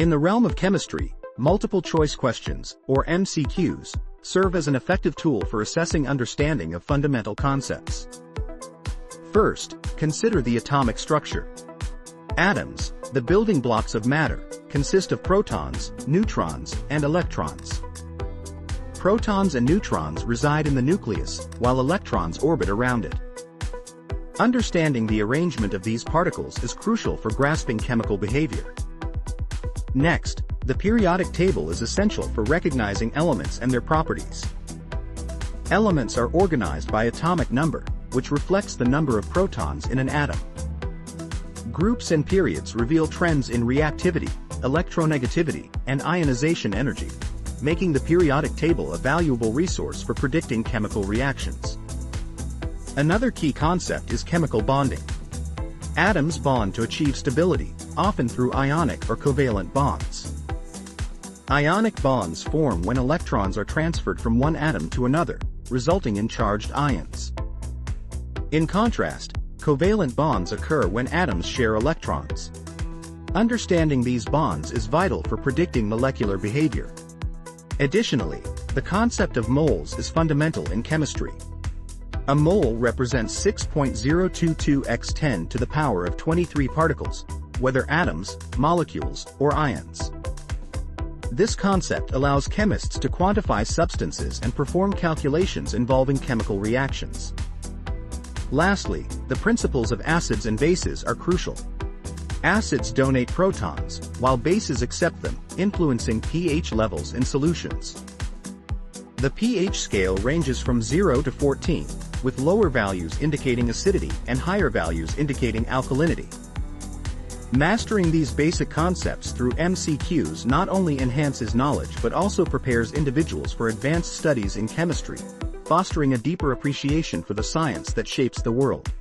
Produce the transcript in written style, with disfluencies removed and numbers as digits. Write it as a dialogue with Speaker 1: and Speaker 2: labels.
Speaker 1: In the realm of chemistry, multiple choice questions, or MCQs, serve as an effective tool for assessing understanding of fundamental concepts. First, consider the atomic structure. Atoms, the building blocks of matter, consist of protons, neutrons, and electrons. Protons and neutrons reside in the nucleus, while electrons orbit around it. Understanding the arrangement of these particles is crucial for grasping chemical behavior. Next, the periodic table is essential for recognizing elements and their properties. Elements are organized by atomic number, which reflects the number of protons in an atom. Groups and periods reveal trends in reactivity, electronegativity, and ionization energy, making the periodic table a valuable resource for predicting chemical reactions. Another key concept is chemical bonding. Atoms bond to achieve stability, often through ionic or covalent bonds. Ionic bonds form when electrons are transferred from one atom to another, resulting in charged ions. In contrast, covalent bonds occur when atoms share electrons. Understanding these bonds is vital for predicting molecular behavior. Additionally, the concept of moles is fundamental in chemistry. A mole represents 6.022 x 10 to the power of 23 particles, whether atoms, molecules, or ions. This concept allows chemists to quantify substances and perform calculations involving chemical reactions. Lastly, the principles of acids and bases are crucial. Acids donate protons, while bases accept them, influencing pH levels in solutions. The pH scale ranges from 0 to 14, with lower values indicating acidity and higher values indicating alkalinity. Mastering these basic concepts through MCQs not only enhances knowledge but also prepares individuals for advanced studies in chemistry, fostering a deeper appreciation for the science that shapes the world.